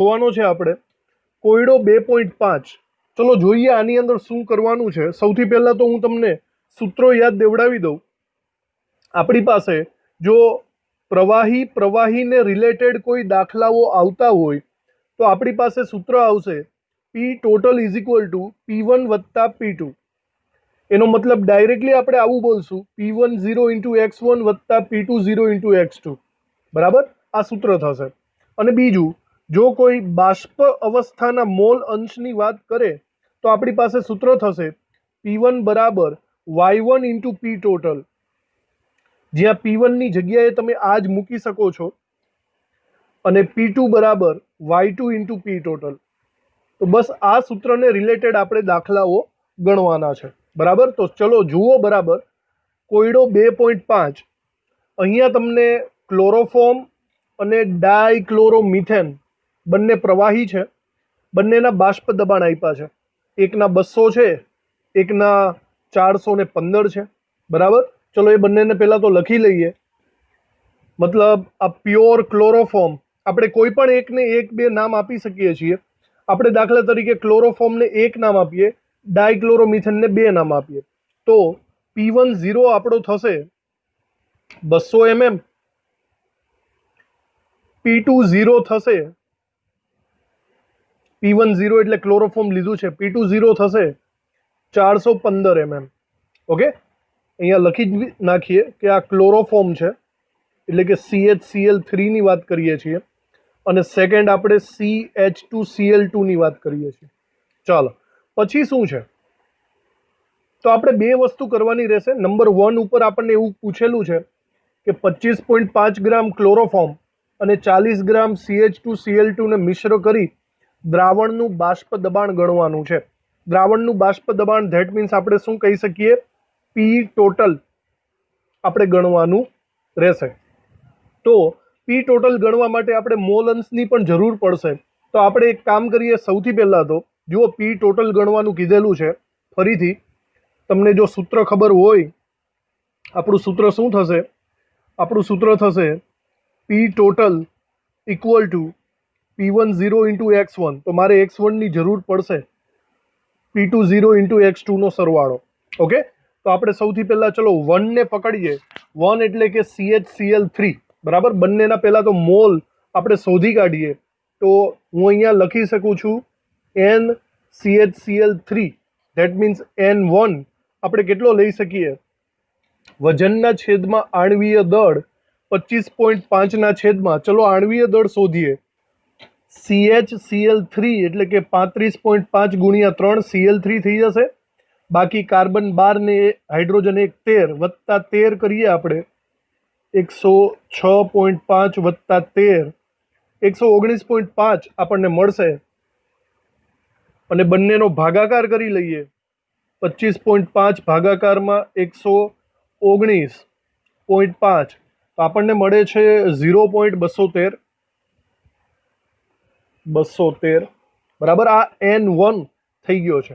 જોવાનો છે આપણે કોયડો 2.5। ચલો જોઈએ આની અંદર શું કરવાનું છે। સૌથી પહેલા તો હું તમને સૂત્રો યાદ દેવડાવી દઉં। આપણી પાસે જો પ્રવાહીને રિલેટેડ કોઈ દાખલાઓ આવતા હોય તો આપણી પાસે સૂત્ર આવશે P total is equal to P1 વત્તા P2। એનો મતલબ ડાયરેક્ટલી આપણે આવું બોલશું P1 0 ઇન્ટુ x1 વત્તા P2 0 ઇન્ટુ x2 બરાબર, આ સૂત્ર થશે। અને બીજું, જો કોઈ બાષ્પ અવસ્થાના મોલ અંશની વાત કરે તો આપણી પાસે સૂત્ર થશે P1 બરાબર y1 ઇન્ટુ P ટોટલ, જ્યાં P1 ની જગ્યાએ તમે આ જ મૂકી શકો છો, અને P2 બરાબર y2 ઇન્ટુ P ટોટલ। તો બસ આ સૂત્રને રિલેટેડ આપણે દાખલાઓ ગણવાના છે બરાબર। તો ચલો જુઓ બરાબર, કોયડો 2.5 અહીંયા તમને ક્લોરોફોર્મ અને ડાયક્લોરોમિથેન બંને પ્રવાહી છે, બંનેના બાષ્પ દબાણ આપ્યા છે। એકના 200 છે, એકના 415 છે બરાબર। ચલો એ બંનેને પહેલાં તો લખી લઈએ। મતલબ આ પ્યોર ક્લોરોફોર્મ આપણે કોઈ પણ એકને 1 2 નામ આપી શકીએ છીએ। આપણે દાખલા તરીકે ક્લોરોફોર્મને 1 નામ આપીએ, ડાયક્લોરોમિથેનને 2 નામ આપીએ, તો P1 0 આપણો થશે 200 mm, P2 0 થશે, P1 0 એટલે ક્લોરોફોર્મ લીધું છે, P2 0 થશે 415 mm। ઓકે, અહીંયા લખી જ નાખીએ કે આ ક્લોરોફોર્મ છે, એટલે કે CHCl3 ની વાત કરીએ છીએ, અને સેકન્ડ આપણે CH2Cl2 ની વાત કરીએ છીએ। ચાલો પછી શું છે, તો આપણે બે વસ્તુ કરવાની રહેશે। નંબર 1 ઉપર આપણને એવું પૂછેલું છે કે 25.5 ગ્રામ ક્લોરોફોર્મ અને 40 ગ્રામ CH2Cl2 ને મિશ્ર કરી દ્રાવણનું બાષ્પ દબાણ ગણવાનું છે। દ્રાવણનું બાષ્પ દબાણ ધેટ મીન્સ આપણે શું કહી શકીએ, P ટોટલ આપણે ગણવાનું રહેશે। તો P ટોટલ ગણવા માટે આપણે મોલ અંશની પણ જરૂર પડશે। તો આપણે એક કામ કરીએ, સૌથી પહેલાં તો જુઓ P ટોટલ ગણવાનું કીધેલું છે। ફરીથી તમને જો સૂત્ર ખબર હોય, આપણું સૂત્ર શું થશે, આપણું સૂત્ર થશે P total equal to P1 0 into x1, તો મારે x1 ની જરૂર પડશે, P2 0 ઇન્ટુ x2 નો સરવાળો। ઓકે, તો આપણે સૌથી પહેલાં ચલો 1 ને પકડીએ। 1 એટલે કે CHCl3 બરાબર। બંનેના પહેલાં તો મોલ આપણે શોધી કાઢીએ, તો હું અહીંયા લખી શકું છું NCHCl3, ધેટ મીન્સ N1 આપણે કેટલો લઈ શકીએ, વજનના છેદમાં આણ્વીય દળ 25.5 ના છેદમાં, ચલો આણ્વીય દળ શોધીએ, CHCl3 એટલે કે 35.5 ગુણ્યા 3 Cl3 થઈ જશે, બાકી કાર્બન 12 ને હાઇડ્રોજન 1 13 વત્તા 13 કરીએ આપણે 106.5 વત્તા 13 119.5 આપણને મળશે, અને બંનેનો ભાગાકાર કરી લઈએ, 25.5 ભાગાકારમાં 119.5 તો આપણને મળે છે 0.213 બરાબર। આ N1 થઈ ગયો છે।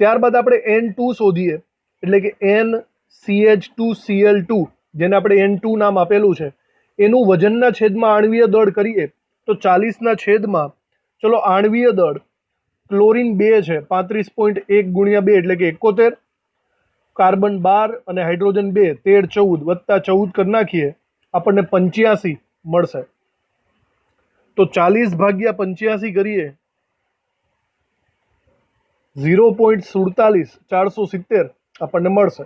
ત્યારબાદ આપણે N2 શોધીએ, એટલે કે NCH2Cl2 જેને આપણે N2 નામ આપેલું છે, એનું વજનના છેદમાં આણ્વીય દળ કરીએ તો 40 ના છેદમાં, ચલો આણ્વીય દળ ક્લોરીન 2 છે, 35.1 ગુણ્યા 2 એટલે કે 71, કાર્બન 12 અને હાઇડ્રોજન 2 13 14 વત્તા 14 કરી નાખીએ, આપણને 85 મળશે। તો 40 ભાગ્યા 85 કરીએ 0.47 470 આપણને મળશે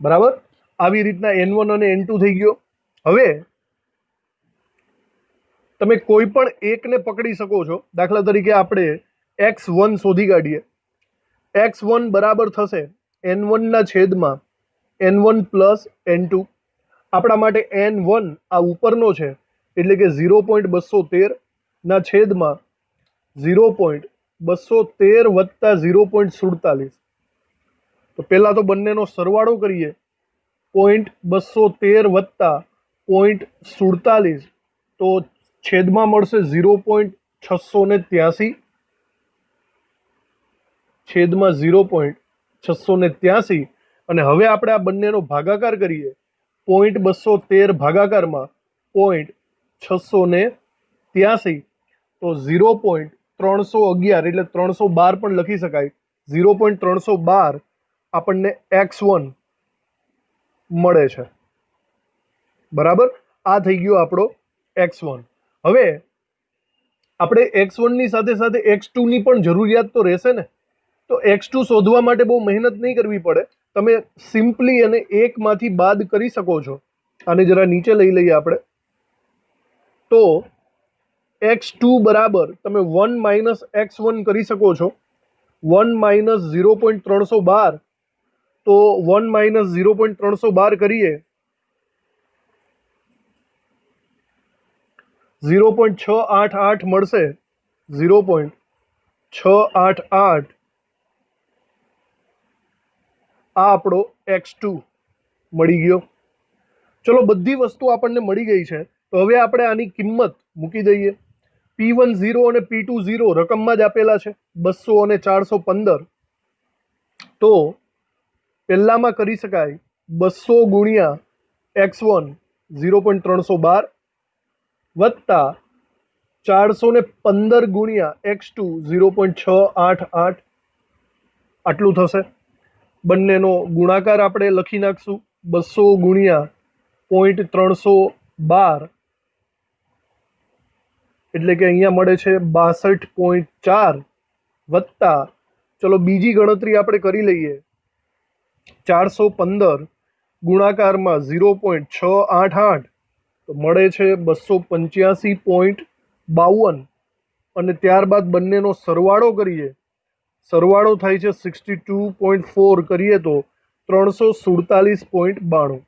બરાબર। આવી રીતના N1 અને N2 થઈ ગયો। હવે તમે કોઈ પણ એકને પકડી શકો છો। દાખલા તરીકે આપણે x1 શોધી કાઢીએ। x1 બરાબર થશે N1 ના છેદમાં N1 પ્લસ N2। આપણા માટે N1 આ ઉપરનો છે, એટલે કે 0.213 ના છેદમાં 0.213 વત્તા 0.47, તો પહેલાં તો બંનેનો સરવાળો કરીએ, 0.213 વત્તા 0.47 તો છેદમાં મળશે 0.683 છેદમાં 0.683, અને હવે આપણે આ બંનેનો ભાગાકાર કરીએ, 0.213 ભાગાકારમાં 0.683 83 તો 0.311 એટલે 312 પણ લખી શકાય. 0.312 આપણને x1 મળે છે. બરાબર, આ થઈ ગયો આપણો x1. હવે આપણે x1 ની સાથે સાથે x2 ની પણ જરૂરિયાત તો રહેશે ને. તો x2 શોધવા માટે બહુ મહેનત નહીં કરવી પડે. તમે સિમ્પલી એને એકમાંથી બાદ કરી શકો છો. આને જરા નીચે લઈ લઈએ આપણે. તો x2 બરાબર તમે 1 માઇનસ x1 કરી શકો છો. 1 માઇનસ 0.312 તો 1 માઇનસ 0.312 કરીએ 0.688 મળશે. 0.688 આ આપણો x2 મળી ગયો. ચલો, બધી વસ્તુ આપણને મળી ગઈ છે. તો હવે આપણે આની કિંમત મૂકી દઈએ. P10 અને P20 રકમમાં જ આપેલા છે, 200 અને 415. તો પહેલામાં કરી શકાય 200 ગુણ્યા x1 0.312 વત્તા 415 ગુણ્યા x2 0.688 આટલું થશે. બંનેનો ગુણાકાર આપણે લખી નાખશું. 200 ગુણ્યા 0.312 એટલે કે અહીંયા મળે છે 62.4 વત્તા, ચલો બીજી ગણતરી આપણે કરી લઈએ. 415 ગુણાકારમાં 0.688 તો મળે છે 285.52 અને ત્યારબાદ બંનેનો સરવાળો કરીએ. સરવાળો થાય છે 62.4 કરીએ તો 347.92.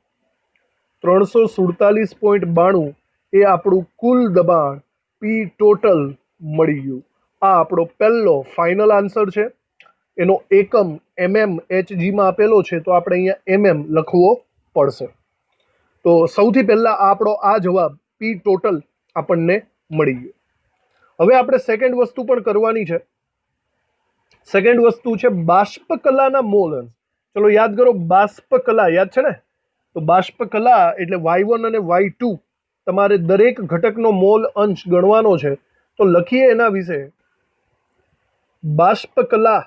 347.92 એ આપણું કુલ દબાણ પી ટોટલ મળી ગયું. આ આપણો પહેલો ફાઇનલ આન્સર છે. એનો એકમ mmHgમાં આપેલો છે, તો આપણે અહીંયા લખવો પડશે. તો સૌથી પહેલાં આપણો આ જવાબ પી ટોટલ આપણને મળી ગયો. હવે આપણે સેકન્ડ વસ્તુ પણ કરવાની છે. સેકન્ડ વસ્તુ છે બાષ્પકલાના મોલ અંશ. ચલો યાદ કરો, બાષ્પકલા યાદ છે ને? તો બાષ્પકલા એટલે y1 અને y2 તમારે દરેક ઘટકનો મોલ અંશ ગણવાનો છે. તો લખીએ એના વિશે. બાષ્પકલા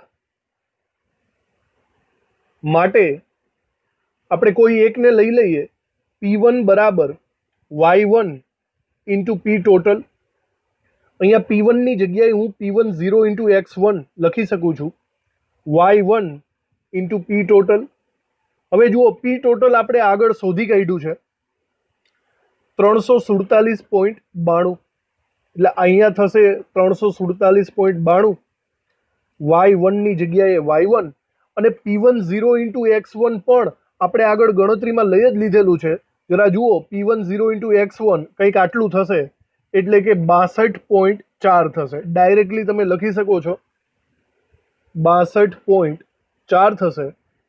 માટે આપણે કોઈ એકને લઈ લઈએ. P1 બરાબર y1 ઇન્ટુ પી ટોટલ. અહીંયા P1 ની જગ્યાએ હું P10 ઇન્ટુ x1 લખી શકું છું. y1 ઇન્ટુ પી ટોટલ. હવે જુઓ, પી ટોટલ આપણે આગળ શોધી કાઢ્યું છે 347.92. એટલે અહીંયા થશે 347.92. y1 ની જગ્યાએ y1 અને P10 ઇન્ટુ x1 પણ આપણે આગળ ગણતરીમાં લઈ જ લીધેલું છે. જરા જુઓ, P10 ઇન્ટુ x1 કંઈક આટલું થશે, એટલે કે 62.4 થશે. ડાયરેક્ટલી તમે લખી શકો છો 62.4 થશે.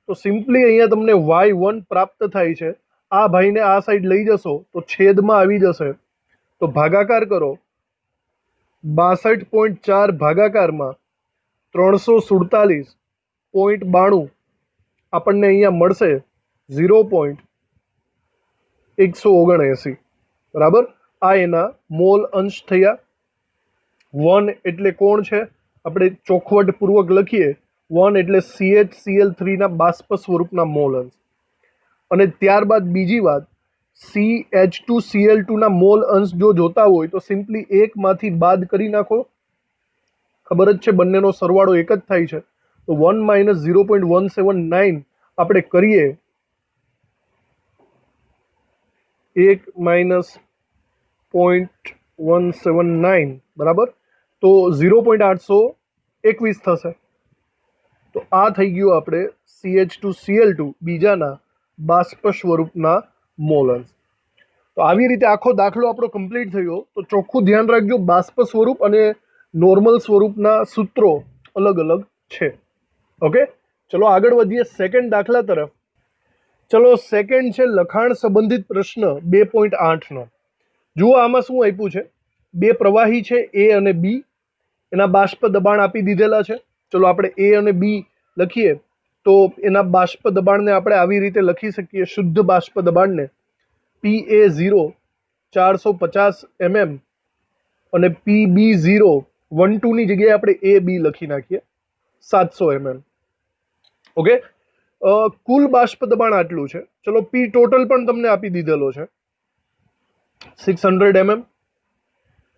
તો સિમ્પલી અહીંયા તમને y1 પ્રાપ્ત થાય છે. આ ભાઈને આ સાઈડ લઈ જશો તો છેદમાં આવી જશે. તો ભાગાકાર કરો. 62.4 ભાગાકારમાં 347.92 આપણને અહીંયા મળશે 0.179. બરાબર, આ એના મોલ અંશ થયા. 1 એટલે કોણ છે? આપણે ચોખવટપૂર્વક લખીએ. 1 એટલે CHCl3 ના બાષ્પ સ્વરૂપના મોલ અંશ. અને ત્યારબાદ બીજી વાત, CH2Cl2 ના મોલ અંશ જો જોતા હોય તો સિમ્પલી એકમાંથી બાદ કરી નાખો. ખબર જ છે બંનેનો સરવાળો એક જ થાય છે. તો 1 માઇનસ 0.179 આપણે કરીએ. 1 માઇનસ 0.179 બરાબર, તો 0.821 થશે. તો આ થઈ ગયું આપણે CH2Cl2 બીજાના બાષ્પ સ્વરૂપના મોલ અંશ. તો આવી રીતે આખો દાખલો આપણો કમ્પ્લીટ થયો. તો ચોખ્ખું ધ્યાન રાખજો, બાષ્પ સ્વરૂપ અને નોર્મલ સ્વરૂપના સૂત્રો અલગ અલગ છે. ઓકે, ચલો આગળ વધીએ સેકન્ડ દાખલા તરફ. ચલો, સેકન્ડ છે લખાણ સંબંધિત પ્રશ્ન 2.8નો. જુઓ આમાં શું આપ્યું છે. બે પ્રવાહી છે એ અને બી. એના બાષ્પ દબાણ આપી દીધેલા છે. ચલો આપણે એ અને બી લખીએ. તો એના બાષ્પ દબાણને આપણે આવી રીતે લખી શકીએ. શુદ્ધ બાષ્પ દબાણને PA0 450 mm અને PB0 12 ની જગ્યાએ આપણે AB લખી નાખીએ 700 mm. ઓકે, કુલ બાષ્પ દબાણ આટલું છે. ચલો પી ટોટલ પણ તમને આપી દીધેલો છે 600 mm.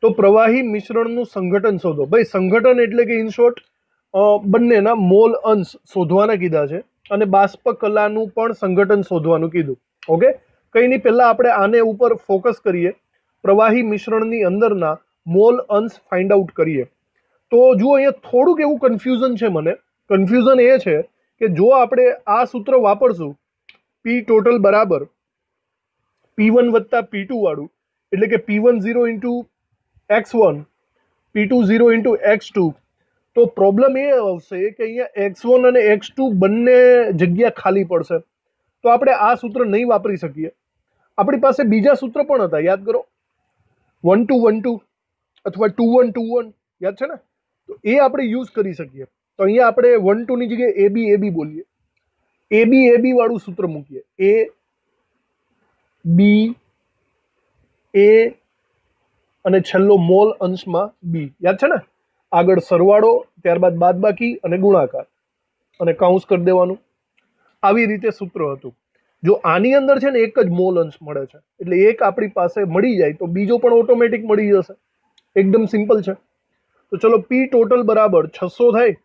તો પ્રવાહી મિશ્રણનું સંઘટન શોધો. ભાઈ સંઘટન એટલે કે ઇન શોર્ટ બંનેના મોલ અંશ શોધવાના કીધા છે અને બાષ્પ કલાનું પણ સંઘટન શોધવાનું કીધું. ઓકે, કંઈ નહીં, પહેલા આપણે આને ઉપર ફોકસ કરીએ, પ્રવાહી મિશ્રણની અંદરના મોલ અંશ ફાઇન્ડ આઉટ કરીએ. તો જુઓ અહીંયા થોડુંક એવું કન્ફ્યુઝન છે. મને કન્ફ્યુઝન એ છે કે જો આપણે આ સૂત્ર વાપરશું પી ટોટલ બરાબર P1 વત્તા P2 વાળું, એટલે કે P10 into x1 P20 into x2, તો પ્રોબ્લેમ એ આવશે કે અહીંયા x1 અને x2 બંને જગ્યા ખાલી પડશે. તો આપણે આ સૂત્ર નહીં વાપરી શકીએ. આપણી પાસે બીજા સૂત્ર પણ હતા, યાદ કરો, 1212 અથવા 2121, યાદ છે ને? તો એ આપણે યુઝ કરી શકીએ. તો અહીંયા આપણે 12 ની જગ્યાએ AB બોલીએ, AB વાળું સૂત્ર મૂકીએ, A B A અને છેલ્લો મોલ અંશમાં B, યાદ છે ને? આગળ સરવાળો, ત્યારબાદ બાદબાકી અને ગુણાકાર અને કાઉન્સ કરી દેવાનું. આવી રીતે સૂત્ર હતું. જો આની અંદર છે ને એક જ મોલ અંશ મળે છે, એટલે એક આપણી પાસે મળી જાય તો બીજો પણ ઓટોમેટિક મળી જશે. એકદમ સિમ્પલ છે. તો ચલો પી ટોટલ બરાબર 600 થાય,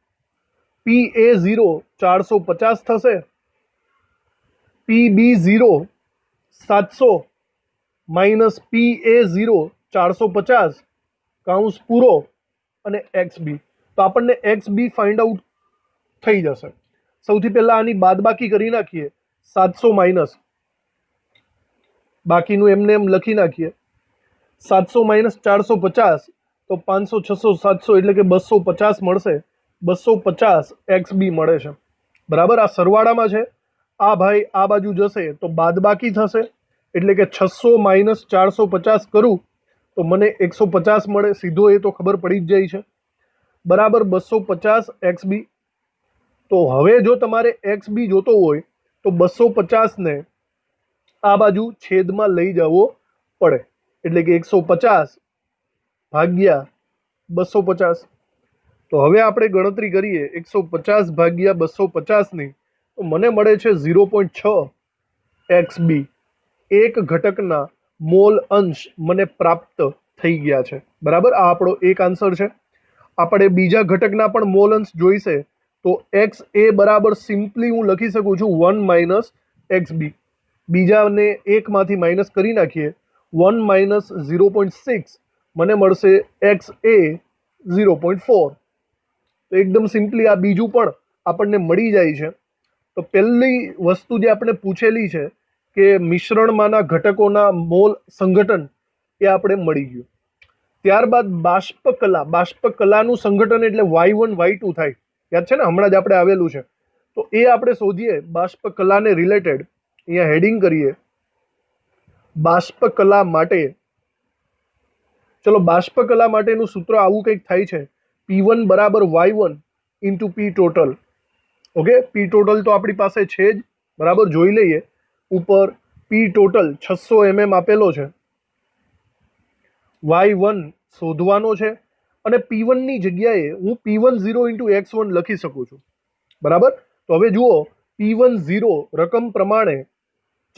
PA0 450 થશે, PB0 700 માઇનસ PA0 450 કાઉન્સ પૂરો અને XB. તો આપણને XB ફાઇન્ડ આઉટ થઈ જશે. સૌથી પહેલા આની બાદબાકી કરી નાખીએ, 700 માઇનસ બાકીનું એમને એમ લખી નાખીએ, 700 માઇનસ 450 તો 500 600 700 એટલે કે 250 મળશે. 250 XB મળે છે. બરાબર, આ સરવાળામાં છે. આ ભાઈ આ બાજુ જશે તો બાદબાકી થશે, એટલે કે 600 માઇનસ 450 કરું તો મને 150 મળે. સીધો એ તો ખબર પડી જ જાય છે. બરાબર 250 XB. તો હવે જો તમારે XB જોતો હોય તો 250 ને આ બાજુ છેદમાં લઈ જવો પડે, એટલે કે 150 ભાગ્યા 250. તો હવે આપણે ગણતરી કરીએ 150 ભાગ્યા 250 ની, તો મને મળે છે 0.6 XB. એક ઘટકના મોલ અંશ મને પ્રાપ્ત થઈ ગયા છે. બરાબર, આ આપણો એક આન્સર છે. આપણે બીજા ઘટકના પણ મોલ અંશ જોઈશે તો XA બરાબર સિમ્પલી હું લખી શકું છું 1 માઇનસ XB. બીજાને એકમાંથી માઇનસ કરી નાખીએ, 1 માઇનસ 0.6 મને મળશે XA 0.4. તો એકદમ સિમ્પલી આ બીજું પણ આપણને મળી જાય છે. તો પહેલી વસ્તુ જે આપણે પૂછેલી છે કે મિશ્રણમાંના ઘટકોના મોલ સંઘટન, એ આપણે મળી ગયું. ત્યારબાદ બાષ્પકલાનું સંઘટન એટલે Y1 Y2 થાય, યાદ છે ને? હમણાં જ આપણે આવેલું છે. તો એ આપણે શોધીએ બાષ્પકલાને રિલેટેડ. અહીંયા હેડિંગ કરીએ બાષ્પકલા માટે. ચલો બાષ્પકલા માટેનું સૂત્ર આવું કંઈક થાય છે, P1 બરાબર Y1 into P total. Okay, P total તો આપણી પાસે છે જ. બરાબર, જોઈ લઈએ. ઉપર P ટોટલ 600 mm આપેલો છે, Y1 શોધવાનો છે અને P1 ની જગ્યાએ હું P10 ઇન્ટુ x1 લખી શકું છું. બરાબર, તો હવે જુઓ P10 રકમ પ્રમાણે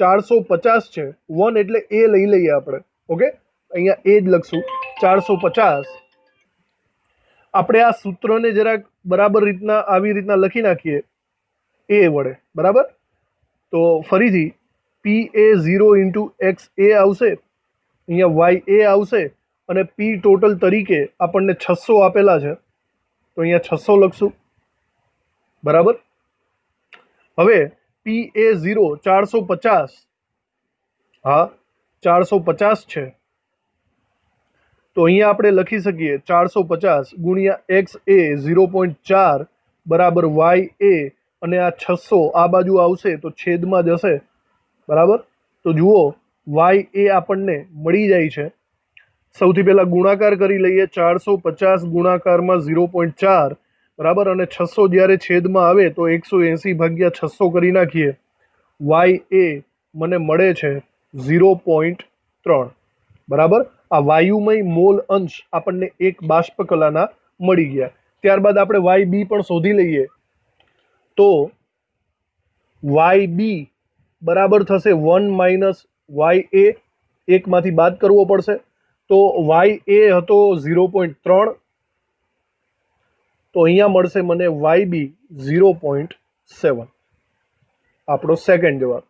450 છે, 1 એટલે એ લઈ લઈએ આપણે. ઓકે, અહીંયા એ જ લખશું 450. આપણે આ સૂત્રને જરાક બરાબર રીતના આવી રીતના લખી નાખીએ એ વડે. બરાબર, તો ફરીથી PA0 ઇન્ટુ XA આવશે, અહીંયા YA આવશે અને P ટોટલ તરીકે આપણને 600 આપેલા છે તો અહીંયા 600 લખશું. બરાબર, હવે PA0 450, હા 450 છે, તો અહીંયા આપણે લખી શકીએ 450 ગુણ્યા XA 0.4 બરાબર YA, અને આ 600 આ બાજુ આવશે તો છેદમાં જશે. બરાબર, તો જુઓ YA આપણને મળી જાય છે. સૌથી પહેલાં ગુણાકાર કરી લઈએ, 450 ગુણાકારમાં 0.4 બરાબર, અને 600 જ્યારે છેદમાં આવે તો 180 ભાગ્યા 600 કરી નાખીએ. YA મને મળે છે 0.3. બરાબર, આ વાયુમય મોલ અંશ આપણને એક બાષ્પ કલાના મળી ગયા. ત્યારબાદ આપણે વાય બી પણ શોધી લઈએ. તો વાય બી બરાબર થશે 1 માઇનસ વાય એ, એકમાંથી બાદ કરવો પડશે. તો વાય એ હતો 0.3, તો અહીંયા મળશે મને વાય બી 0.7, આપણો સેકન્ડ જવાબ.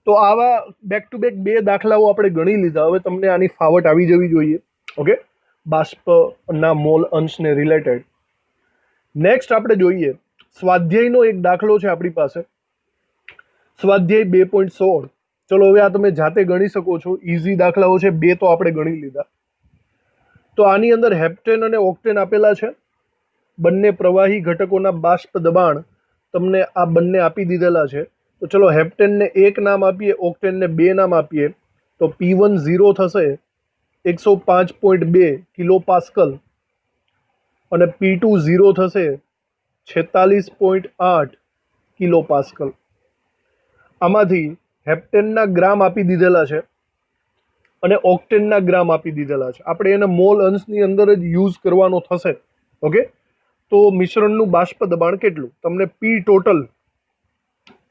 તો આવા બેક ટુ બેક બે દાખલાઓ આપણે ગણી લીધા. હવે તમને આની ફાવટ આવી જવી જોઈએ. ઓકે, બાષ્પના મોલ અંશને રિલેટેડ. નેક્સ્ટ આપણે જોઈએ સ્વાધ્યાયનો એક દાખલો છે આપણી પાસે, સ્વાધ્યાય 2.16. ચલો હવે આ તમે જાતે ગણી શકો છો, ઇઝી દાખલાઓ છે, બે તો આપણે ગણી લીધા. તો આની અંદર હેપ્ટેન અને ઓક્ટેન આપેલા છે. બંને પ્રવાહી ઘટકોના બાષ્પ દબાણ તમને આ બંને આપી દીધેલા છે. તો ચલો હેપ્ટેનને એક નામ આપીએ, ઓક્ટેનને બે નામ આપીએ. તો P1 0 થશે 105.2 કિલો પાસ્કલ અને P2 0 થશે 46.8 કિલો પાસ્કલ. આમાંથી હેપ્ટેનના ગ્રામ આપી દીધેલા છે અને ઓક્ટેનના ગ્રામ આપી દીધેલા છે. આપણે એને મોલ અંશની અંદર જ યુઝ કરવાનો થશે. ઓકે, તો મિશ્રણનું બાષ્પ દબાણ કેટલું તમને પી ટોટલ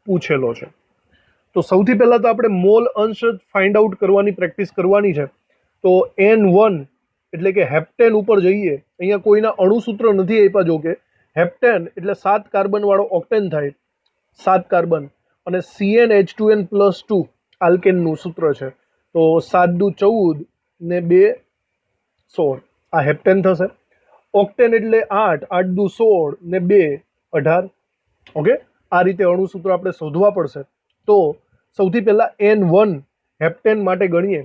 પૂછેલો છે. તો સૌથી પહેલાં તો આપણે મોલ અંશ જ ફાઇન્ડ આઉટ કરવાની પ્રેક્ટિસ કરવાની છે. તો N1 એટલે કે હેપ્ટેન ઉપર જઈએ. અહીંયા કોઈના અણુસૂત્ર નથી આપ્યા, જો કે હેપ્ટેન એટલે 7 કાર્બનવાળો ઓક્ટેન થાય, 7 કાર્બન, અને CnH2n+2 આલ્કેનનું સૂત્ર છે. તો 7 દુ 14 ને 2 16, આ હેપ્ટેન થશે. ઓક્ટેન એટલે 8, 8 દુ 16 ને 2 18. ઓકે, આ રીતે અણુસૂત્ર આપણે શોધવા પડશે. તો સૌથી પહેલાં N1 હેપ્ટેન માટે ગણીએ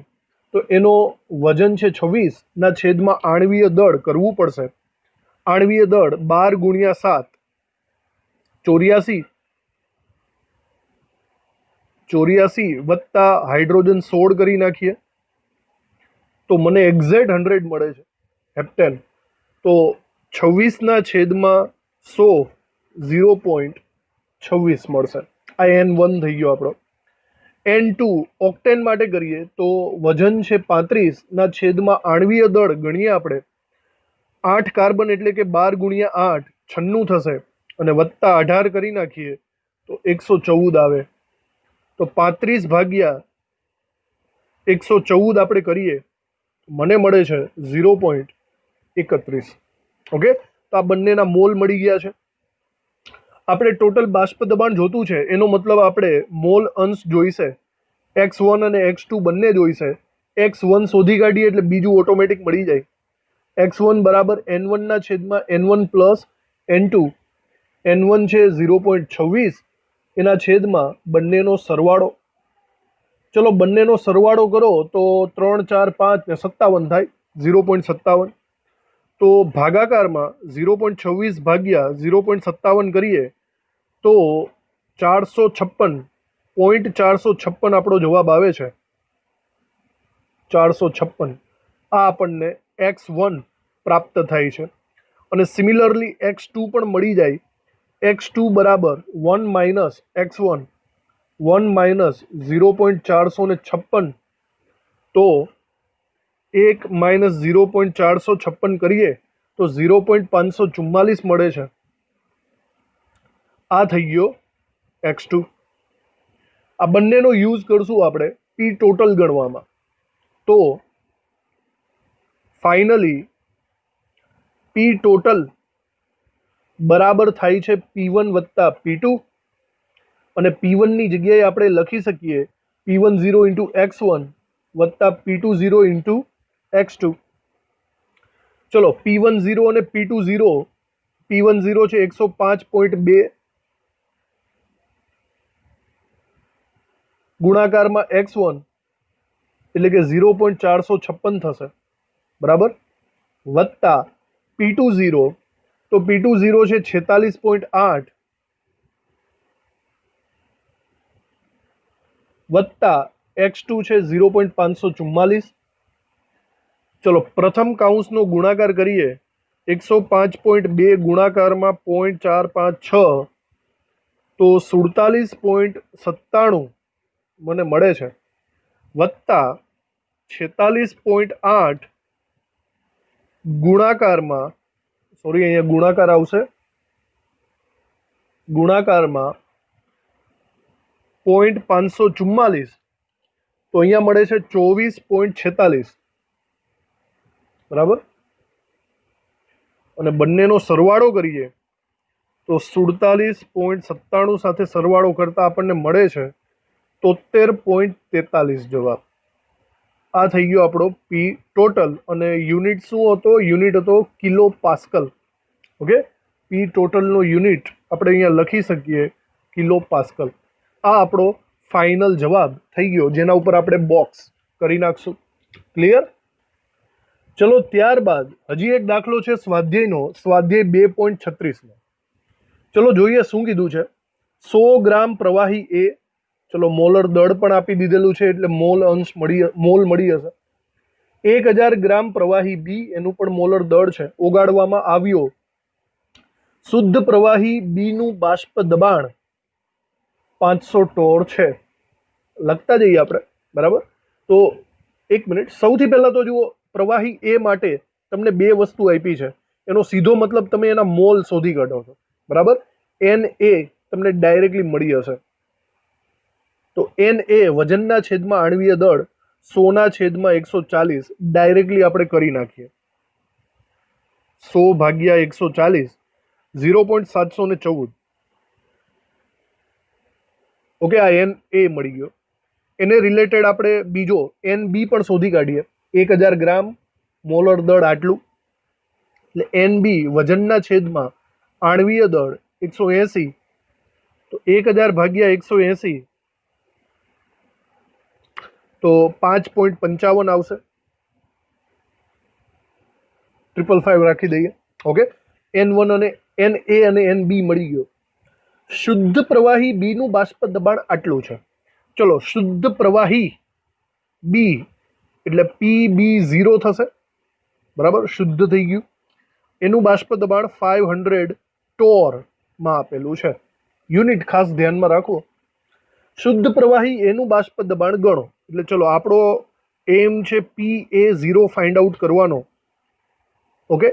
તો એનો વજન છે 26 ના છેદમાં આણવીય દળ કરવું પડશે. આણવીય દળ 12 × 7 84, 84 વત્તા હાઇડ્રોજન 16 કરી નાખીએ તો મને એક્ઝેક્ટ 100 મળે છે હેપ્ટેન. તો 26 ના છેદમાં 100 0.26 મળશે. આ N1 થઈ ગયો આપણો. N2 ઓક્ટેન માટે કરીએ તો વજન છે 35 ના છેદમાં આણવીય દળ ગણીએ આપણે 8 કાર્બન એટલે કે 12 × 8 96 થશે અને વત્તા 18 કરી નાખીએ તો 114 આવે. તો 35 ભાગ્યા 114 આપણે કરીએ મને મળે છે 0.31. ઓકે, તો આ બંનેના મોલ મળી ગયા છે. આપણે ટોટલ બાષ્પ દબાણ જોતું છે, એનો મતલબ આપણે મોલ અંશ જોઈશે. x1 અને x2 બંને જોઈશે. x1 શોધી કાઢીએ એટલે બીજું ઓટોમેટિક મળી જાય. x1 બરાબર N1 ના છેદમાં N1 પ્લસ N2. N1 છે 0.26, એના છેદમાં બંનેનો સરવાળો. ચલો બંનેનો સરવાળો કરો તો 3 4 5 ને 57 થાય, 0.57. તો ભાગાકારમાં 0.26 ભાગ્યા 0.57 કરીએ તો 456.456 આપણો જવાબ આવે છે. 456 આ આપણને x1 પ્રાપ્ત થાય છે. અને સિમિલરલી x2 પણ મળી જાય. x2 બરાબર 1 માઇનસ x1, 1 માઇનસ 0.456. તો 1 માઇનસ 0.456 કરીએ તો 0.544 મળે છે. આ થઈ ગયો x2. આ બંનેનો યુઝ કરશું આપણે પી ટોટલ ગણવામાં. તો ફાઇનલી પી ટોટલ બરાબર થાય છે P1 વત્તા P2, અને P1ની જગ્યાએ આપણે લખી શકીએ P10 × x1 વત્તા P20 × x2. ચલો P10 અને P20, P10 છે 105.2 ગુણાકારમાં x1 એટલે કે 0.456 થશે, બરાબર, વત્તા P20, તો P20 છે 46.8 વત્તા x2 છે 0.544. ચલો પ્રથમ કાઉન્સનો ગુણાકાર કરીએ. 105.2 ગુણાકારમાં 0.456 તો 47.97 મને મળે છે, વત્તા 46.8 ગુણાકારમાં, સોરી અહીંયા ગુણાકાર આવશે, ગુણાકારમાં 0.544, તો અહીંયા મળે છે 24.46, બરાબર. અને બંનેનો સરવાળો કરીએ તો 47.97 સાથે સરવાળો કરતા આપણને મળે છે 73.43 જવાબ. આ થઈ ગયો આપણો પી ટોટલ. અને યુનિટ શું હતો? યુનિટ હતો કિલો પાસ્કલ. ઓકે, પી ટોટલનો યુનિટ આપણે અહીંયા લખી શકીએ કિલો પાસ્કલ. આ આપણો ફાઇનલ જવાબ થઈ ગયો, જેના ઉપર આપણે બોક્સ કરી નાખશું. ક્લિયર? ચલો ત્યારબાદ હજી એક દાખલો છે સ્વાધ્યાયનો, સ્વાધ્યાય 2.36નો. ચલો જોઈએ શું કીધું છે. 100 ગ્રામ પ્રવાહી એ, ચલો મોલર દળ પણ આપી દીધેલું છે એટલે મોલ મળી હશે. 1000 ગ્રામ પ્રવાહી બી, એનું પણ મોલર દળ છે, ઓગાળવામાં આવ્યો. શુદ્ધ પ્રવાહી બી નું બાષ્પ દબાણ 500 ટોર છે. લખતા જઈએ આપણે, બરાબર. તો એક મિનિટ, સૌથી પહેલા તો જુઓ, પ્રવાહી એ માટે તમને બે વસ્તુ આપી છે, એનો સીધો મતલબ તમે એના મોલ શોધી કાઢો છો, બરાબર. એન એ તમને ડાયરેક્ટલી મળી હશે. તો એન એ વજનના છેદમાં આણ્વીય દળ 100 છેદમાં 140 ડાયરેક્ટલી આપણે કરી નાખીએ. 100 ભાગ્યા 140 0.714. ઓકે, આ એન એ મળી ગયો. એને રિલેટેડ આપણે બીજો એન બી પણ શોધી કાઢીએ. 1000 ગ્રામ મોલર દળ આટલું, એટલે એન બી વજનના છેદમાં આણ્વીય દળ 180, તો 1000 ભાગ્યા 180 તો 5.55 આવશે. 555 રાખી દઈએ. ઓકે, N1 અને Na અને Nb મળી ગયો. શુદ્ધ પ્રવાહી બી નું બાષ્પ દબાણ આટલું છે. ચલો, શુદ્ધ પ્રવાહી બી એટલે PB0 થશે, બરાબર. શુદ્ધ થઈ ગયું. એનું બાષ્પ દબાણ 500 ટોરમાં આપેલું છે. યુનિટ ખાસ ધ્યાનમાં રાખો. શુદ્ધ પ્રવાહી એનું બાષ્પ દબાણ ગણો. એટલે ચલો, આપણો એમ છે PA0 ફાઇન્ડ આઉટ કરવાનો. ઓકે,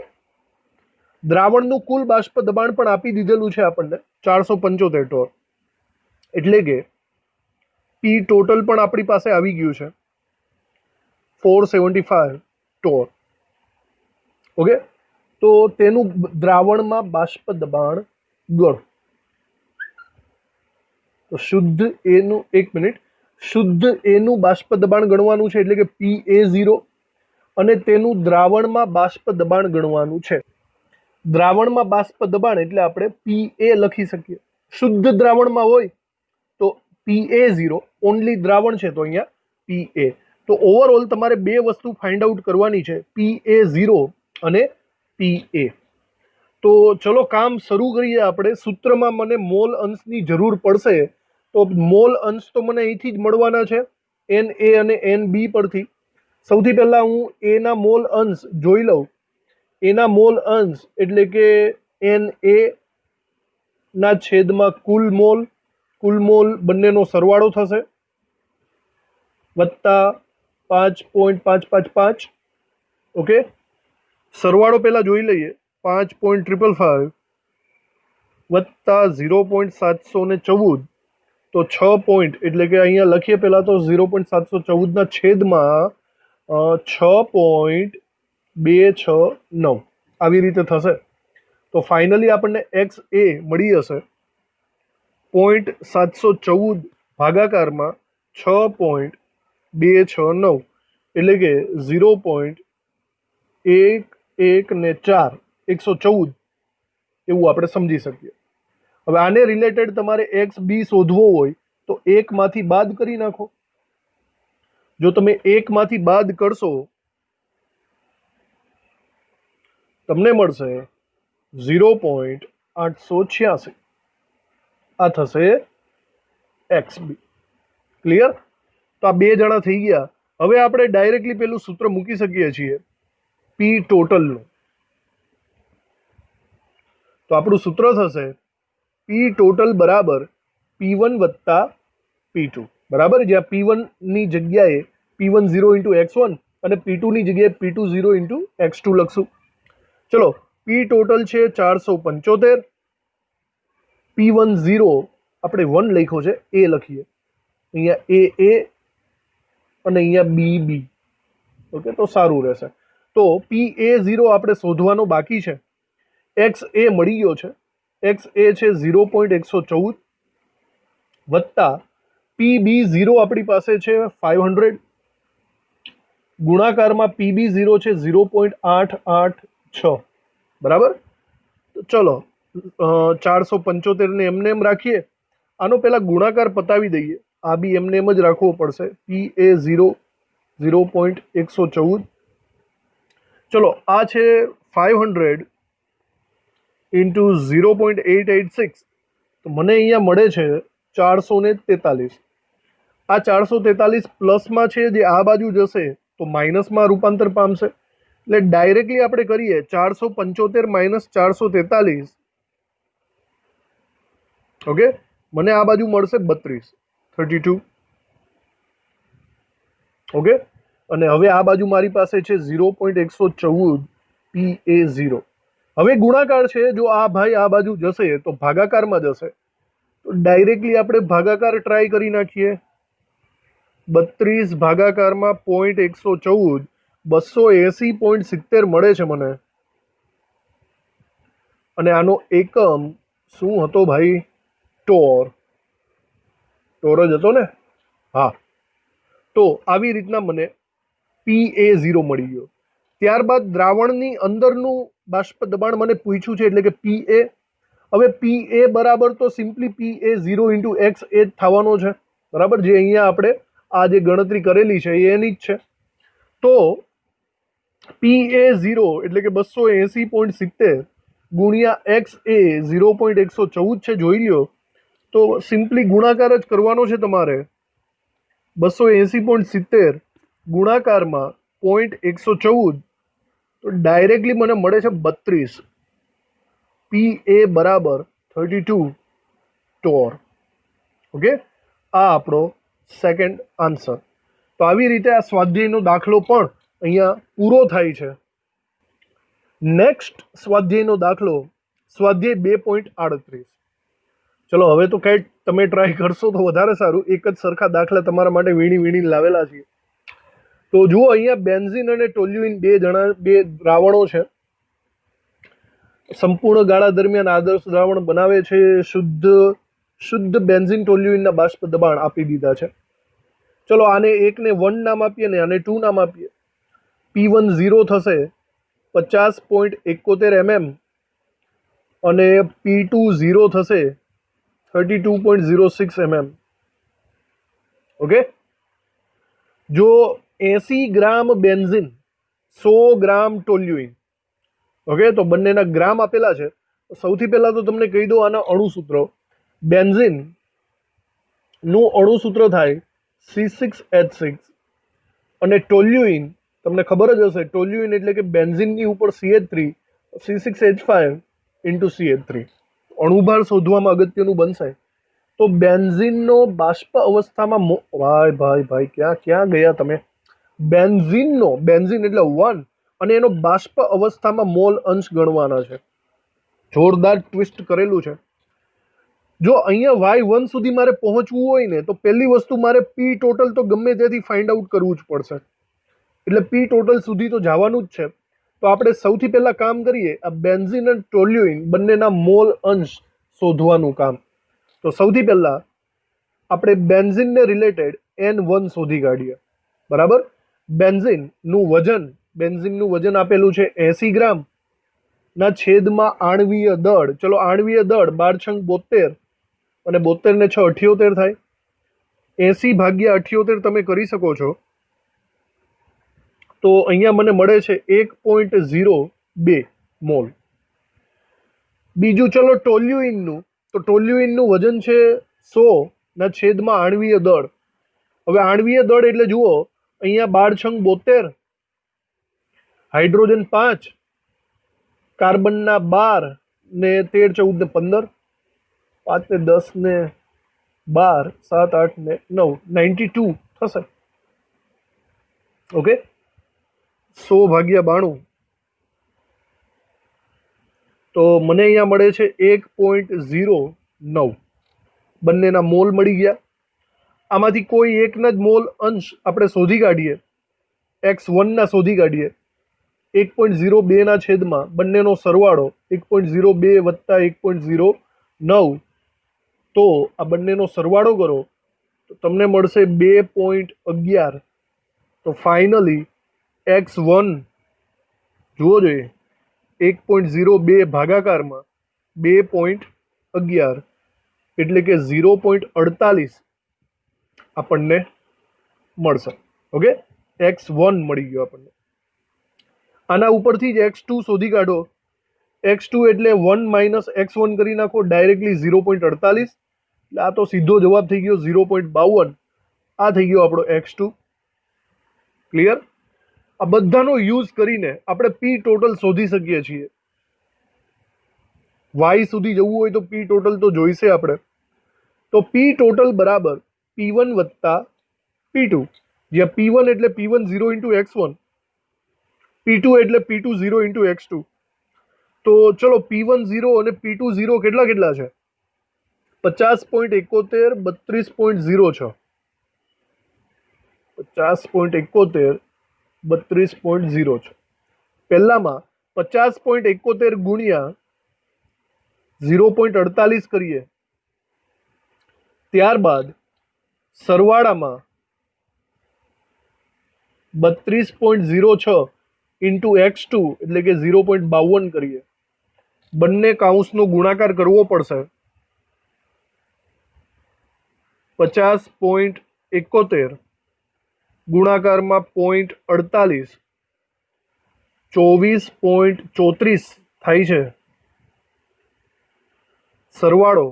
દ્રાવણનું કુલ બાષ્પ દબાણ પણ આપી દીધેલું છે આપણને 475 ટોર, એટલે કે પી ટોટલ પણ આપણી પાસે આવી ગયું છે 475 ટોર. ઓકે, તો તેનું દ્રાવણમાં બાષ્પ દબાણ ગણો. તો શુદ્ધ એનું, એક મિનિટ, શુદ્ધ એનું બાષ્પ દબાણ ગણવાનું છે, એટલે કે PA0, અને તેનું દ્રાવણમાં બાષ્પ દબાણ ગણવાનું છે. દ્રાવણમાં બાષ્પ દબાણ એટલે આપણે PA લખી શકીએ. શુદ્ધ દ્રાવણમાં હોય તો PA0, ઓનલી દ્રાવણ છે તો અહીંયા PA. તો ઓવરઓલ તમારે બે વસ્તુ ફાઇન્ડ આઉટ કરવાની છે, PA0 અને PA. તો ચલો કામ શરૂ કરીએ આપણે. સૂત્રમાં મને મોલ અંશની જરૂર પડશે, તો મોલ અંશ તો મને અહીંથી જ મળવાના છે, NA અને NB પરથી. સૌથી પહેલા હું એના મોલ અંશ જોઈ લઉં. એના મોલ અંશ એટલે કે Na ના છેદમાં કુલ મોલ બંનેનો સરવાળો થશે, વત્તા 5.555. ઓકે, સરવાળો પહેલા જોઈ લઈએ. 5.555 વત્તા 0.714, તો 6 પોઈન્ટ, એટલે કે અહીંયા લખીએ પહેલા તો 0.714 છેદમાં 6.269 આવી રીતે થશે. તો ફાઇનલી આપણને એક્સ એ મળી હશે 0.714 ભાગાકારમાં 6.269, એટલે કે 0.11 114 એવું આપણે સમજી શકીએ. હવે આને રિલેટેડ તમારે એક્સ બી શોધવો હોય તો એકમાંથી બાદ કરી નાખો. જો તમે એકમાંથી બાદ કરશો તમને મળશે 0.886. આ થશે એક્સ બી. ક્લિયર? તો આ બે જણા થઈ ગયા. હવે આપણે ડાયરેક્ટલી પેલું સૂત્ર મૂકી શકીએ છીએ પી ટોટલનું. તો આપણું સૂત્ર થશે પી ટોટલ બરાબર P1 વત્તા P2, બરાબર. જ્યાં P1 ની જગ્યાએ P10 × x1 અને P2 ની જગ્યાએ P20 × x2 લખશું. ચલો પી ટોટલ છે 475, P10 આપણે 1 લખ્યો છે, એ લખીએ અહીંયા એ અને અહીંયા બી. ઓકે, તો સારું રહેશે. તો PA0 આપણે શોધવાનો બાકી છે. XA મળી ગયો છે, XA છે 0.114 વત્તા PB0 આપણી પાસે છે 500, ગુણાકારમાં PB0 છે 0.886, બરાબર. તો ચલો 475 ને એમને એમ રાખીએ. આનો પહેલા ગુણાકાર પતાવી દઈએ, આ બી એમને એમ જ રાખવો પડશે. PA0 0.114, ચલો આ છે 500 ઇન્ટુ 0.886, તો મને અહીંયા મળે છે 443. આ 443 પ્લસમાં છે, જે આ બાજુ જશે તો માઇનસમાં રૂપાંતર પામશે. એટલે ડાયરેક્ટલી આપણે કરીએ 475 માઇનસ 443, ઓકે, મને આ બાજુ મળશે 32. ઓકે, અને હવે આ બાજુ મારી પાસે છે 0.114 PA0. હવે ગુણાકાર છે, જો આ ભાઈ આ બાજુ જશે તો ભાગાકારમાં જશે, તો ડાયરેક્ટલી આપણે ભાગાકાર ટ્રાય કરી નાખીએ. 32 ભાગાકારમાં 0.114, 280.70 મળે છે મને. અને આનો એકમ શું હતો ભાઈ? ટોર જ હતો ને? હા. તો આવી રીતના મને PA0 મળી ગયો. ત્યારબાદ દ્રાવણની અંદરનું બાષ્પ દબાણ મને પૂછ્યું છે, એટલે કે PA. હવે PA બરાબર તો સિમ્પલી PA0 ઇન્ટુ X એ જ થવાનો છે, બરાબર, જે અહીંયા આપણે આ જે ગણતરી કરેલી છે એની જ છે. તો PA0 એટલે કે 280.70 ગુણ્યા XA 0.114 છે, જોઈ લ્યો. તો સિમ્પલી ગુણાકાર જ કરવાનો છે તમારે. 280.70 ગુણાકારમાં 0.114, તો ડાયરેક્ટલી મને મળે છે 32. PA બરાબર 32 ટોર. ઓકે, આ આપણો સેકન્ડ આન્સર. તો આવી રીતે આ સ્વાધ્યાયનો દાખલો પણ અહીંયા પૂરો થાય છે. નેક્સ્ટ સ્વાધ્યાયનો દાખલો સ્વાધ્યાય 2.38. ચલો હવે તો કંઈક તમે ટ્રાય કરશો તો વધારે સારું. એક જ સરખા દાખલા તમારા માટે વીણી લાવેલા છીએ. તો જુઓ, અહીંયા બેન્ઝીન અને ટોલ્યુઇન બે દ્રાવણો છે. સંપૂર્ણ ગાળા દરમિયાન આદર્શ દ્રાવણ બનાવે છે. શુદ્ધ બેન્ઝીન ટોલ્યુઇનના બાષ્પ દબાણ આપી દીધા છે. ચલો આને એકને 1 નામ આપીએ ને આને 2 નામ આપીએ. P10 થશે 50.71 mm અને P20 થશે 32.06 mm. ઓકે, જો 80 ગ્રામ બેન્ઝીન 100 ગ્રામ ટોલ્યુઇન, ઓકે, તો બંનેના ગ્રામ આપેલા છે. સૌથી પહેલા તો તમને કહી દો આના અણુસૂત્રો. બેન્ઝીન નું અણુસૂત્ર થાય C6H6 અને ટોલ્યુઇન તમને ખબર જ હશે, ટોલ્યુઇન એટલે કે બેન્ઝીનની ઉપર CH3 C6H5 ઇન્ટુ CH3. અણુભાર શોધવામાં અગત્યનું બનશે. તો બેન્ઝીનનો બાષ્પ અવસ્થામાં ભાઈ ક્યાં ગયા તમે? બેન્ઝીન એટલે 1 અને એનો બાષ્પ અવસ્થામાં મોલ અંશ ગણવાના છે. જોરદાર ટ્વિસ્ટ કરેલું છે. જો અહીંયા Y1 સુધી મારે પહોંચવું હોય ને, તો પહેલી વસ્તુ મારે P ટોટલ તો ગમે ત્યાંથી ફાઇન્ડ આઉટ કરવું જ પડશે. એટલે P ટોટલ સુધી તો જવાનું જ છે. તો આપણે સૌથી પહેલા કામ કરીએ, આ બેન્ઝીન અને ટોલ્યુઇન બંનેના મોલ અંશ શોધવાનું કામ. તો સૌથી પહેલા આપણે બેન્ઝીનને રિલેટેડ N1 શોધી કાઢીએ, બરાબર. બેન્ઝીનનું વજન આપેલું છે 80 ગ્રામ ના છેદમાં આણવીય દળ. ચલો આણવીય દળ 12×72 અને 72 ને 6 78 થાય. 80 ભાગ્યા 78 તમે કરી શકો છો. તો અહીંયા મને મળે છે 1.02 મોલ. બીજું ચલો ટોલ્યુઇનનું, તો ટોલ્યુઇનનું વજન છે 100 ના છેદમાં આણવીય દળ. હવે આણવીય દળ એટલે જુઓ, અહીંયા 12×72, હાઇડ્રોજન 5, કાર્બનના 12 ને 13 14 ને 15, 5 ને 10 ને 12, 7 8 ને 9, 92 થશે. ઓકે, 100 ભાગ્યા 92 તો મને અહીંયા મળે છે 1.09 બંનેના મોલ મળી ગયા. આમાંથી કોઈ એકના જ મોલ અંશ આપણે શોધી કાઢીએ, x1ના શોધી કાઢીએ. 1.02ના છેદમાં બંનેનો સરવાળો 1.02 વત્તા 1.09, તો આ બંનેનો સરવાળો કરો તો તમને મળશે 2.11. તો ફાઇનલી x1 જુઓ જોઈએ 1.02 ભાગાકારમાં 2.11 એટલે કે 0.48 આપણને મળશે. ઓકે, x1 મળી ગયો આપણને. આના ઉપરથી જ x2 શોધી કાઢો. x2 એટલે 1 માઇનસ x1 કરી નાખો, ડાયરેક્ટલી 0.48. એટલે આ તો સીધો જવાબ થઈ ગયો 0.52. આ થઈ ગયો આપણો x2. ક્લિયર? આ બધાનો યુઝ કરીને આપણે પી ટોટલ શોધી શકીએ છીએ. વાય સુધી જવું હોય તો પી ટોટલ તો જોઈશે આપણે. તો પી ટોટલ બરાબર P1 વત્તા P2, જ્યાં P1 એટલે P1 0 ઇન્ટુ x1, P2 એટલે P2 0 ઇન્ટુ x2. તો ચલો P1 0 અને P2 0 કેટલા છે? 50.71 32.06. 50.71 32.06. પહેલામાં 50.71 ગુણ્યા 0.48 કરીએ, ત્યારબાદ સરવાળામાં 32.06 ઇન્ટુ x2 એટલે કે 0.52 કરીએ. બંને કાઉન્સનો ગુણાકાર કરવો પડશે. 50.71 ગુણાકારમાં 0.48 24.34 થાય છે. સરવાળો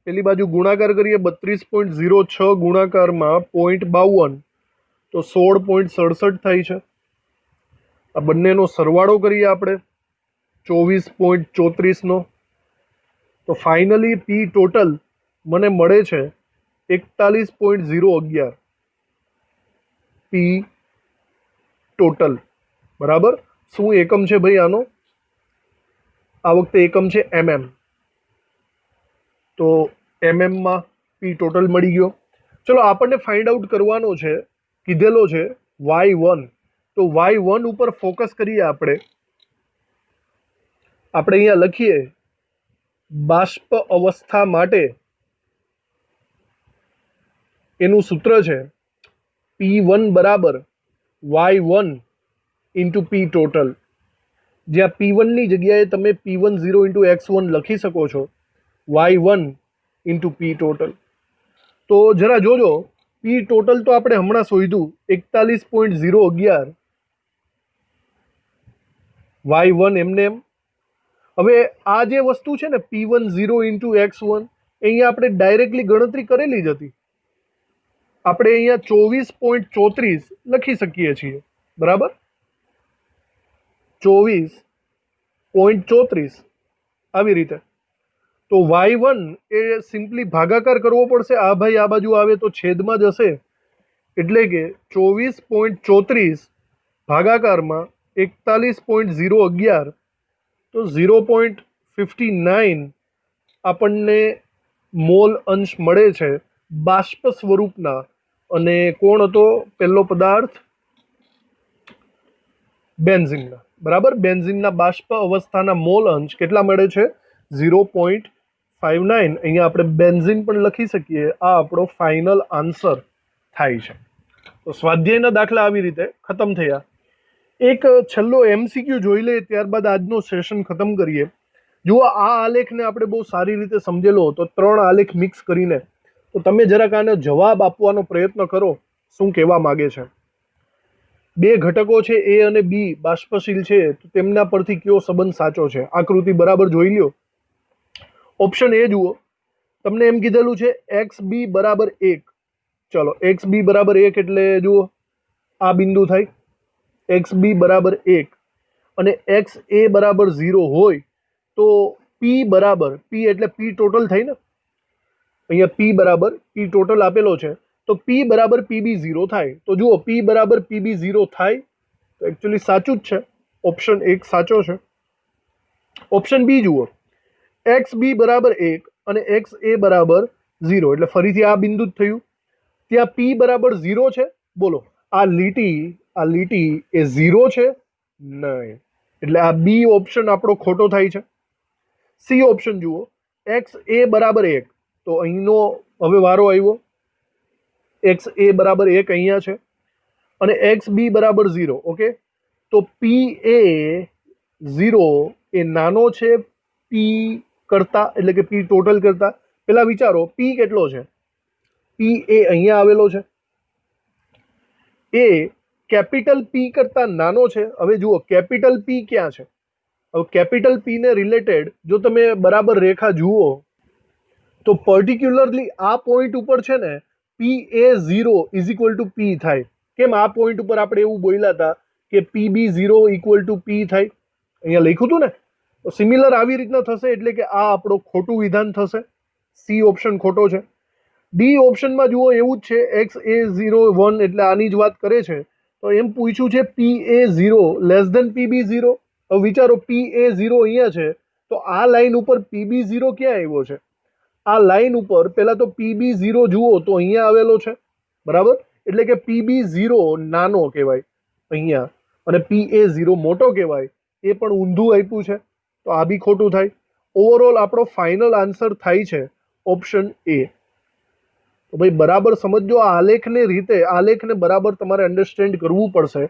પેલી બાજુ ગુણાકાર કરીએ 32.06 ગુણાકારમાં 0.52 તો 16.67 થાય છે. આ બંનેનો સરવાળો કરીએ આપણે 24.34નો. તો ફાઇનલી પી ટોટલ મને મળે છે 41.011 પી ટોટલ. બરાબર. શું એકમ છે ભાઈ આનો? આ વખતે એકમ છે mm. તો mmમાં પી ટોટલ મળી ગયો. ચલો આપણને ફાઇન્ડ આઉટ કરવાનો છે, કીધેલો છે y1. તો y1 ઉપર ફોકસ કરીએ આપણે. અહીંયા લખીએ બાષ્પ અવસ્થા માટે એનું સૂત્ર છે P1 બરાબર y1 ઇન્ટુ પી ટોટલ, જ્યાં P1 ની જગ્યાએ તમે P1 0 ઇન્ટુ x1 લખી શકો છો, y1 ઇન્ટુ પી ટોટલ. તો જરા જોજો, પી ટોટલ તો આપણે હમણાં શોધ્યું 41.011 y1 એમને એમ. હવે આ જે વસ્તુ છે ને P1 0 ઇન્ટુ x1, અહીંયા આપણે ડાયરેક્ટલી ગણતરી કરેલી જ હતી. આપણે અહીંયા 24.34 લખી શકીએ છીએ. બરાબર, 24.34 આવી રીતે. તો y1 એ સિમ્પલી ભાગાકાર કરવો પડશે. આ ભાઈ આ બાજુ આવે તો છેદમાં જશે, એટલે કે 24.34 ભાગાકારમાં 41.011 તો 0.59 આપણને મોલ અંશ મળે છે બાષ્પ સ્વરૂપના. અને કોણ હતો પહેલો પદાર્થ? બેન્ઝીનના. બરાબર, બેન્ઝીનના બાષ્પ અવસ્થાના મોલ અંશ કેટલા મળે છે? 0.59. અહીંયા આપણે બેન્ઝીન પણ લખી શકીએ. આ આપણો ફાઇનલ આન્સર થાય છે. તો સ્વાધ્યાયના દાખલા આવી રીતે ખતમ થયા. એક છેલ્લો MCQ જોઈ લે, ત્યારબાદ આજનો સેશન ખતમ કરીએ. જુઓ, આ આલેખને આપણે બહુ સારી રીતે સમજેલો હતો, 3 આલેખ મિક્સ કરીને. તો તમે જરાક આનો જવાબ આપવાનો પ્રયત્ન કરો, શું કહેવા માગે છે. 2 ઘટકો છે A અને B બાષ્પશીલ છે, તો તેમના પરથી કયો સંબંધ સાચો છે? આકૃતિ બરાબર જોઈ લ્યો. ઓપ્શન એ જુઓ, તમને એમ કીધેલું છે XB બરાબર 1. ચલો, XB બરાબર 1 એટલે જુઓ આ બિંદુ થાય XB બરાબર 1 અને XA બરાબર 0 હોય તો P બરાબર, P એટલે P ટોટલ થાય ને. અહીંયા P બરાબર P ટોટલ આપેલો છે, તો P બરાબર PB 0 થાય. તો જુઓ P બરાબર PB 0 થાય તો એકચ્યુઅલી સાચું જ છે. ઓપ્શન 1 સાચો છે. ઓપ્શન બી જુઓ, એક્સ બી બરાબર 1 અને એક્સ એ બરાબર 0, એટલે ફરીથી આ બિંદુ જ થયું. ત્યાં પી બરાબર 0 છે. બોલો આ લીટી એ 0 છે? નહીં. એટલે આ બી ઓપ્શન આપણો ખોટો થાય છે. સી ઓપ્શન જુઓ, એક્સ એ બરાબર 1, તો અહીંનો હવે વારો આવ્યો. એક્સ એ બરાબર 1 અહીંયા છે અને એક્સ બી બરાબર 0. ઓકે, તો પી એ 0 એ નાનો છે પી કરતા, એટલે કે પી ટોટલ કરતા. પેલા વિચારો પી કેટલો છે. પી એ અહીંયા આવેલો છે, એ કેપિટલ પી કરતા નાનો છે. હવે જુઓ કેપિટલ પી ક્યાં છે. હવે કેપિટલ પી ને રિલેટેડ જો તમે બરાબર રેખા જુઓ તો પર્ટિક્યુલરલી આ પોઈન્ટ ઉપર છે ને પી એ 0 ઇઝ ઇક્વલ ટુ પી થાય. કેમ આ પોઈન્ટ ઉપર આપણે એવું બોલ્યા હતા કે પી બી 0 ઇક્વલ ટુ પી થાય, અહીંયા લખ્યું હતું ને. તો સિમિલર આવી રીતના થશે, એટલે કે આ આપણો ખોટું વિધાન થશે. સી ઓપ્શન ખોટો છે. ડી ઓપ્શનમાં જુઓ એવું જ છે, એક્સ એ 0 1, એટલે આની જ વાત કરે છે. તો એમ પૂછ્યું છે પી એ 0 લેસ ધેન પી બી 0. હવે વિચારો પી એ 0 અહીંયા છે, તો આ લાઈન ઉપર પી બી 0 ક્યાં આવ્યો છે. આ લાઈન ઉપર પહેલા તો પીબી 0 જુઓ તો અહીંયા આવેલો છે, બરાબર. એટલે કે પીબી 0 નાનો કહેવાય અહીંયા, અને પી એ 0 મોટો કહેવાય, એ પણ ઊંધું આપ્યું છે. તો આ બી ખોટું થાય. ઓવરઓલ આપણો ફાઇનલ આન્સર થાય છે ઓપ્શન એ. તો ભાઈ બરાબર સમજો, આ આલેખને બરાબર તમારે અન્ડરસ્ટેન્ડ કરવું પડશે.